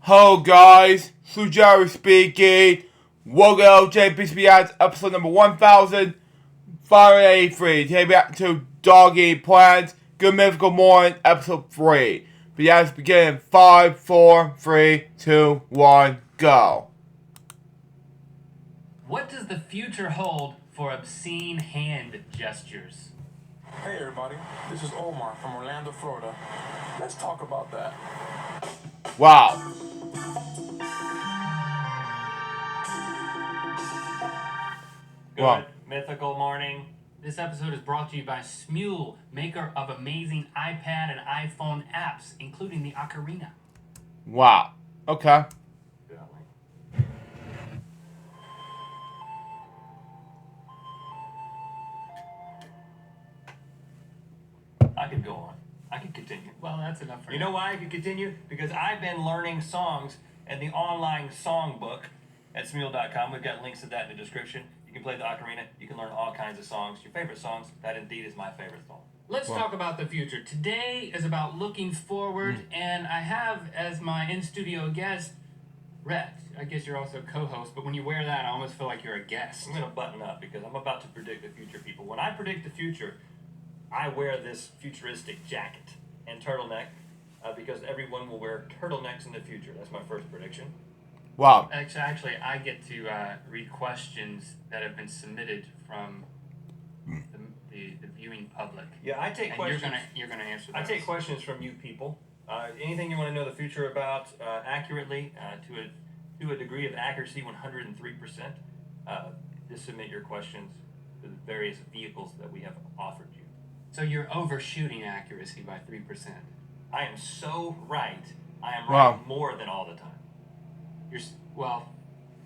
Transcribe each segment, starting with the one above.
Hello guys, Sujaro speaking. Welcome to LJPCBM episode number 1583. Today back to Doggy Plans. Good Mythical Morning, episode 3. But yeah, let's begin in 5, 4, 3, 2, 1, go. What does the future hold for obscene hand gestures? Hey everybody, this is Omar from Orlando, Florida. Let's talk about that. Wow. Good Wow. Mythical morning. This episode is brought to you by Smule, maker of amazing iPad and iPhone apps, including the Ocarina. Wow. Okay. I could go on. I could continue. Well, that's enough for You know why I could continue? Because I've been learning songs in the online songbook at Smule.com. We've got links to that in the description. You can play the ocarina. You can learn all kinds of songs. Your favorite songs. That indeed is my favorite song. Let's talk about the future. Today is about looking forward, and I have as my in-studio guest, Rhett. I guess you're also co-host, but when you wear that, I almost feel like you're a guest. I'm going to button up because I'm about to predict the future, people. When I predict the future, I wear this futuristic jacket and turtleneck because everyone will wear turtlenecks in the future. That's my first prediction. Wow. Actually, I get to read questions that have been submitted from the viewing public. Yeah, I take And questions. you're gonna answer I those. take questions from you people. Anything you want to know the future about accurately to a degree of accuracy, 103%. Just submit your questions to the various vehicles that we have offered you. So you're overshooting accuracy by 3%. I am so right. I am Wow. right more than all the time.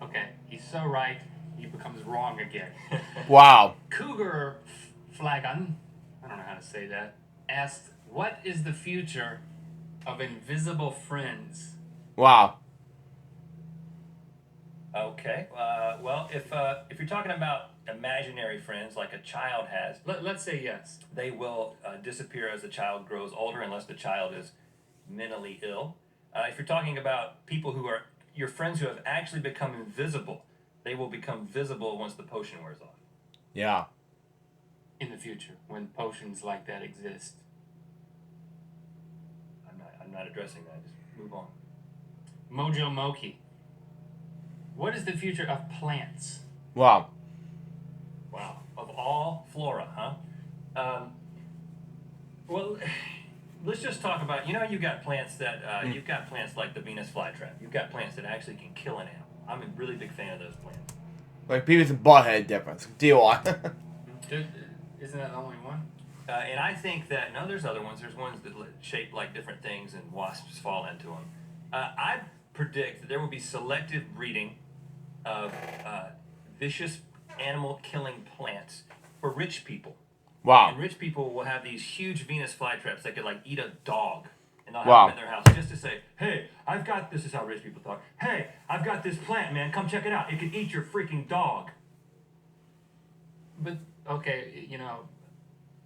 Okay. He's so right, he becomes wrong again. Wow. Cougar Flagon, I don't know how to say that, asked, "What is the future of invisible friends?" Wow. Okay. Well, if you're talking about imaginary friends like a child has, Let's say yes. they will disappear as the child grows older unless the child is mentally ill. If you're talking about people who are your friends who have actually become invisible, they will become visible once the potion wears off. Yeah. In the future, when potions like that exist. I'm not addressing that. Just move on. Mojo Moki. What is the future of plants? Wow. Wow. Of all flora, huh? Well, let's just talk about, you've got plants that, you've got plants like the Venus flytrap. You've got plants that actually can kill an animal. I'm a really big fan of those plants. Like Beavis and Butthead difference. Deal on. Isn't that the only one? And I think that, no, there's other ones. There's ones that shape like different things and wasps fall into them. I predict that there will be selective breeding of vicious animal-killing plants for rich people. Wow. And rich people will have these huge Venus flytraps that could, like, eat a dog. And they'll have Wow. them in their house just to say, hey, this is how rich people talk. Hey, I've got this plant, man. Come check it out. It can eat your freaking dog. But, okay,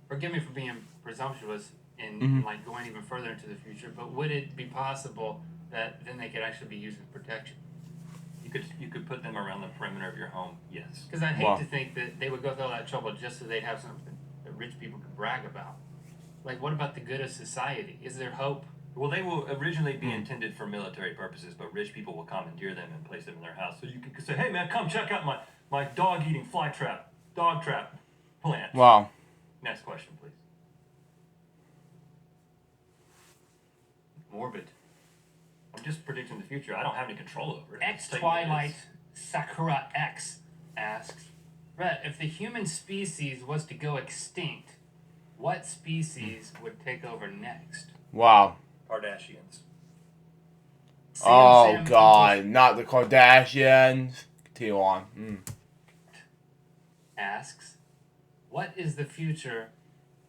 forgive me for being presumptuous in like going even further into the future, but would it be possible that then they could actually be used as protection? You could put them around the perimeter of your home, yes. Because I hate Wow. to think that they would go through all that trouble just so they'd have something that rich people could brag about. Like, what about the good of society? Is there hope? Well, they will originally be intended for military purposes, but rich people will commandeer them and place them in their house. So you can say, hey, man, come check out my dog-eating dog trap plant. Wow. Next question, please. Morbid. I'm just predicting the future. I don't have any control over it. X Just tell you what it Twilight is. Sakura X asks, Rhett, if the human species was to go extinct, what species would take over next? Wow. Kardashians. Oh Sam God, not the Kardashians. Continue on. asks, what is the future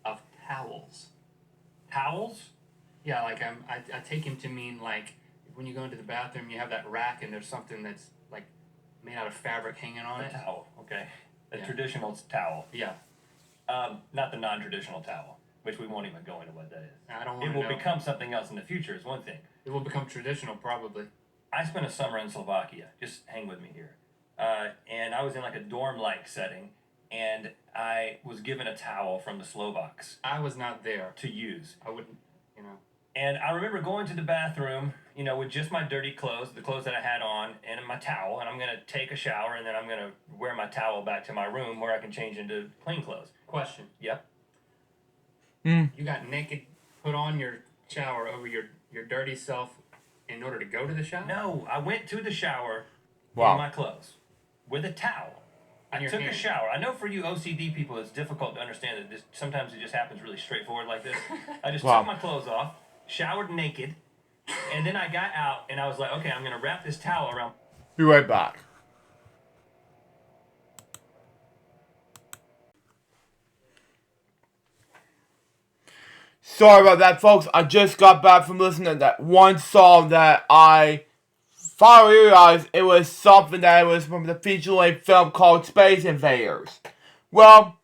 of towels? Towels? Yeah, like I take him to mean like when you go into the bathroom, you have that rack and there's something that's like made out of fabric hanging on A it. towel, okay. A Yeah. traditional towel. Yeah, Not the non-traditional towel, which we won't even go into what that is. I don't want It to will know. become something else in the future is one thing. It will become traditional probably. I spent a summer in Slovakia. Just hang with me here. And I was in like a dorm-like setting, and I was given a towel from the Slovaks I was not there. to use. I wouldn't, you know. And I remember going to the bathroom, with just my dirty clothes, the clothes that I had on, and my towel, and I'm going to take a shower, and then I'm going to wear my towel back to my room where I can change into clean clothes. Question. Yep. You got naked, put on your shower over your dirty self in order to go to the shower? No, I went to the shower Wow. in my clothes with a towel. I your took a hand. shower. I know for you OCD people, it's difficult to understand that sometimes it just happens really straightforward like this. I just Wow. took my clothes off, showered naked, and then I got out and I was like, okay, I'm going to wrap this towel around. Be right back. Sorry about that, folks. I just got back from listening to that one song that I finally realized it was something that was from the feature-length film called Space Invaders. Well,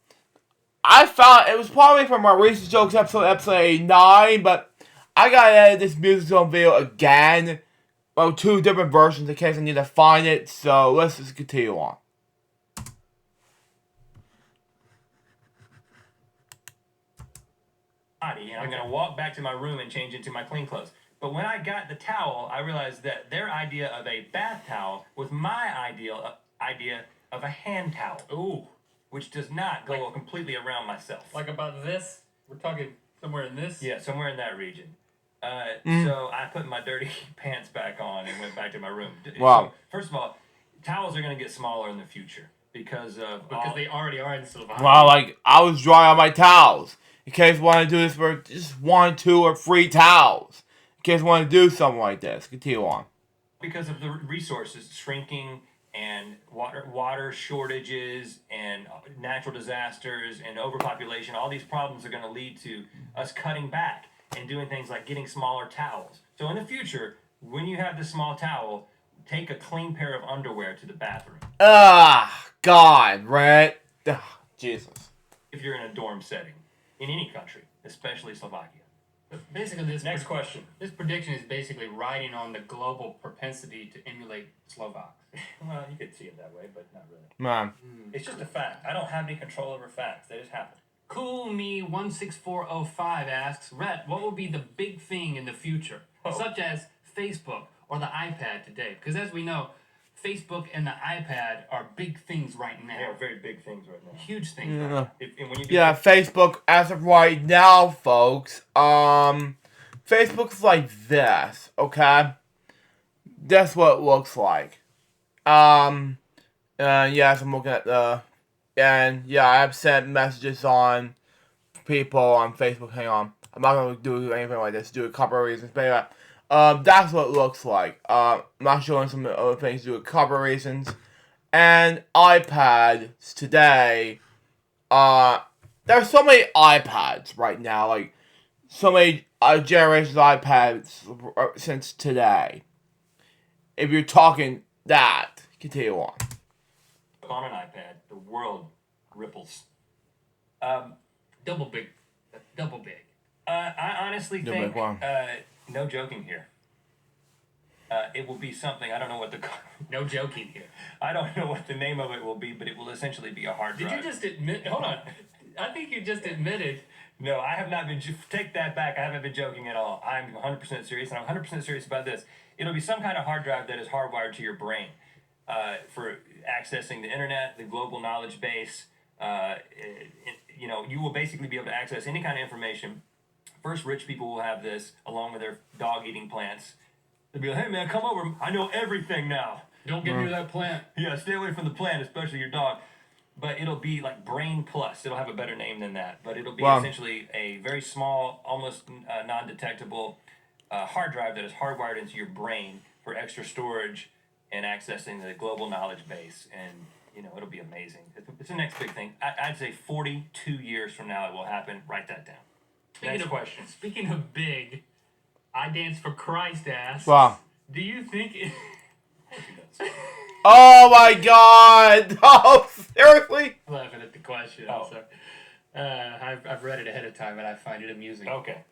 I found it was probably from my Recent Jokes episode 89, but I gotta edit this music song video again. Well, 2 different versions in case I need to find it, so let's just continue on. Body, and I'm going to walk back to my room and change into my clean clothes. But when I got the towel, I realized that their idea of a bath towel was my idea of a hand towel. Ooh. Which does not go completely around myself. Like about this? We're talking somewhere in this? Yeah, somewhere in that region. So I put my dirty pants back on and went back to my room. Wow. So, first of all, towels are going to get smaller in the future because they already are in Slovakia. Well, like, I was dry on my towels. In case you want to do this for just 1, 2, or 3 towels. In case you want to do something like this. Continue on. Because of the resources shrinking and water shortages and natural disasters and overpopulation, all these problems are going to lead to us cutting back and doing things like getting smaller towels. So in the future, when you have this small towel, take a clean pair of underwear to the bathroom. God, right? Jesus. If you're in a dorm setting, in any country, especially Slovakia. But basically, Next question. This prediction is basically riding on the global propensity to emulate Slovaks. Well, you could see it that way, but not really. Man. It's just a fact. I don't have any control over facts. They just happen. Cool Me 16405 asks, Rhett, what will be the big thing in the future, such as Facebook or the iPad today? Because as we know, Facebook and the iPad are big things right now. They are very big things right now. Huge things. Yeah. Right now. And when you do Yeah, Facebook, as of right now, folks, Facebook's like this, okay? That's what it looks like. Yes, I'm looking at and yeah, I've sent messages on people on Facebook. Hang on. I'm not gonna do anything like this due to copyright reasons, but anyway, that's what it looks like. I'm not showing some other things due to copyright reasons. And iPads today, there's so many iPads right now, like, so many generations of iPads since today. If you're talking that, continue on. on an iPad, the world ripples. Double big. Double big. I honestly The think, big one. no joking here. It will be something, I don't know what the... No joking here. I don't know what the name of it will be, but it will essentially be a hard drive. Did you just admit... Hold on. I think you just admitted... No, I have not been... Take that back. I haven't been joking at all. I'm 100% serious, and I'm 100% serious about this. It'll be some kind of hard drive that is hardwired to your brain for accessing the internet, the global knowledge base. You will basically be able to access any kind of information. First, rich people will have this, along with their dog-eating plants. They'll be like, hey, man, come over. I know everything now. Don't get near that plant. Yeah, stay away from the plant, especially your dog. But it'll be like Brain Plus. It'll have a better name than that. But it'll be essentially a very small, almost non-detectable hard drive that is hardwired into your brain for extra storage and accessing the global knowledge base. And, it'll be amazing. It's the next big thing. I'd say 42 years from now it will happen. Write that down. Next question. Speaking of big, I Dance for Christ asks, Wow. do you think... Oh my God! Oh, seriously? I'm laughing at the question. Oh. So, I've read it ahead of time, and I find it amusing. Okay.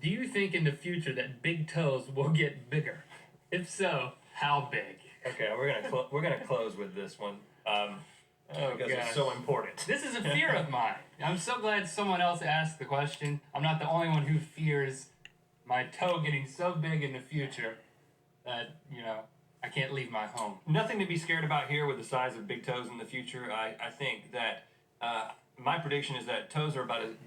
Do you think in the future that big toes will get bigger? If so, how big? Okay, we're gonna close with this one. Because it's so important. This is a fear of mine. I'm so glad someone else asked the question. I'm not the only one who fears my toe getting so big in the future that, I can't leave my home. Nothing to be scared about here with the size of big toes in the future. I think that my prediction is that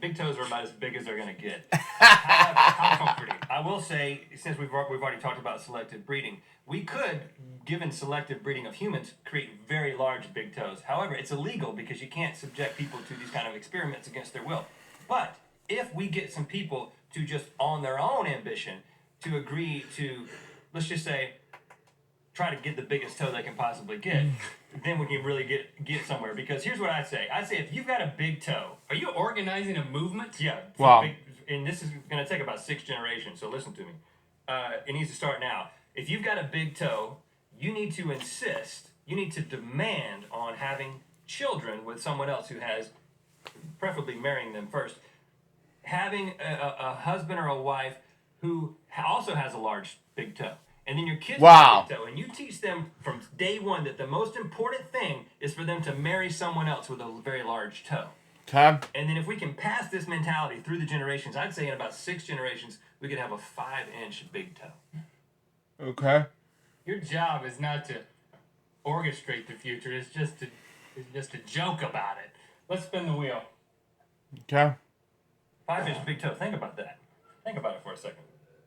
big toes are about as big as they're going to get. How comforting. I will say, since we've already talked about selective breeding, we could, given selective breeding of humans, create very large big toes. However, it's illegal because you can't subject people to these kind of experiments against their will. But if we get some people to just, on their own ambition, to agree to, let's just say, try to get the biggest toe they can possibly get, then we can really get somewhere. Because here's what I say. I say if you've got a big toe... Are you organizing a movement? Yeah. Wow. And this is going to take about 6 generations, so listen to me. It needs to start now. If you've got a big toe, you need to insist, you need to demand on having children with someone else who has, preferably marrying them first, having a husband or a wife who also has a large big toe. And then your kids have a big toe. And you teach them from day one that the most important thing is for them to marry someone else with a very large toe. Okay. And then if we can pass this mentality through the generations, I'd say in about 6 generations, we could have a 5-inch big toe. Okay. Your job is not to orchestrate the future. It's just to joke about it. Let's spin the wheel. Okay. 5-inch big toe. Think about that. Think about it for a second.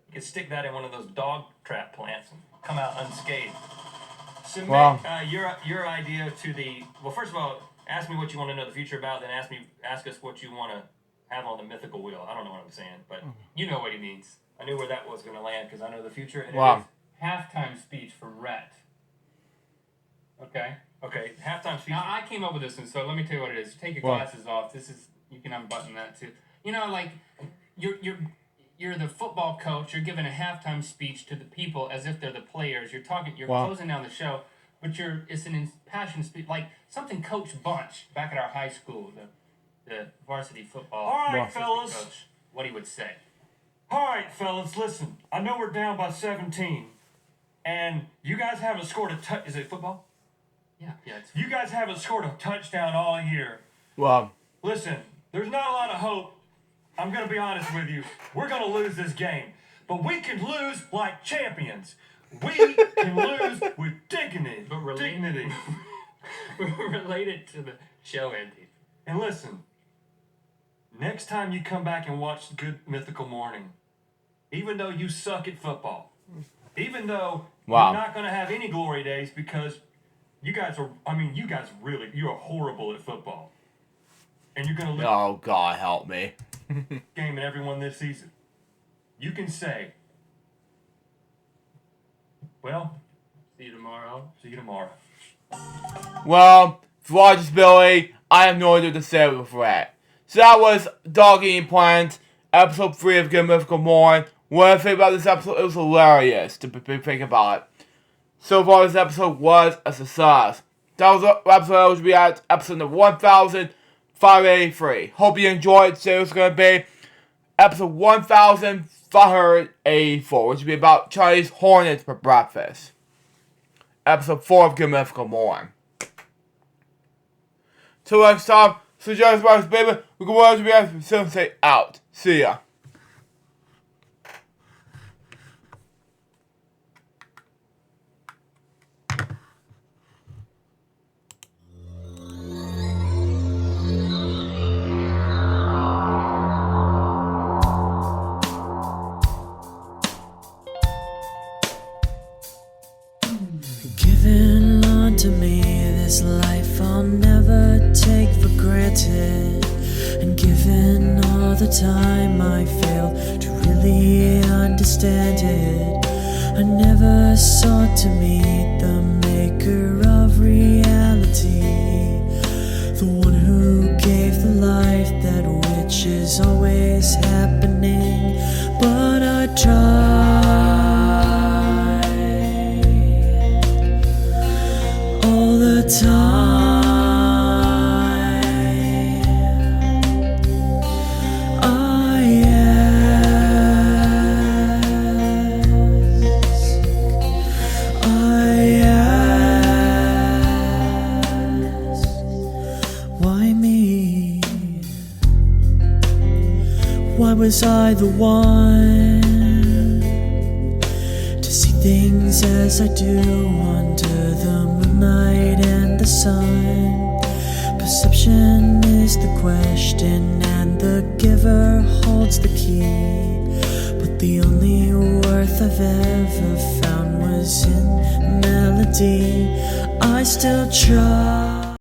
You could stick that in one of those dog trap plants and come out unscathed. Submit your idea to the... Well, first of all, ask me what you want to know the future about, then ask us what you want to have on the mythical wheel. I don't know what I'm saying, but... You know what he means. I knew where that was going to land because I know the future. And Wow. it is Halftime speech for Rhett. Okay? okay, halftime speech. Now, I came up with this one, so let me tell you what it is. Take your glasses off. You can unbutton that, too. Like, you're the football coach. You're giving a halftime speech to the people as if they're the players. You're closing down the show, but it's an impassioned speech, like something Coach Bunch back at our high school, the varsity football. All right, assistant fellas. coach, what he would say. All right, fellas, listen. I know we're down by 17, and you guys haven't scored a touch. Is it football? Yeah, it's You guys haven't scored a touchdown all year. Well, Listen, there's not a lot of hope. I'm going to be honest with you. We're going to lose this game. But we can lose like champions. We can lose with dignity. But Dignity. related to the show ending. And listen, next time you come back and watch Good Mythical Morning, even though you suck at football, even though you're not going to have any glory days because you guys are horrible at football. And you're going to lose oh God, help me. game and everyone this season. You can say, well, See you tomorrow. see you tomorrow. Well, for Rogers Billy, I have no idea what to say with that. So that was Dog Eating Plants, episode 3 of Good Mythical Morn. What I think about this episode, it was hilarious to think about it. So far, this episode was a success. That was the episode which we had, episode number 1583. Hope you enjoyed. So it's going to be episode 1584, which will be about Chinese hornets for breakfast. Episode 4 of Good Mythical Morn. Till next time, so Jonas Marcus, baby, we can watch the episode say out. See ya. Given unto me this life I'll never take for granted, and given all the time I failed to really understand it, I never sought to meet the maker of reality, the one who gave the life that which is always happening, but I all the time. I ask, was I the one to see things as I do under the moonlight and the sun? Perception is the question and the giver holds the key, but the only worth I've ever found was in melody. I still try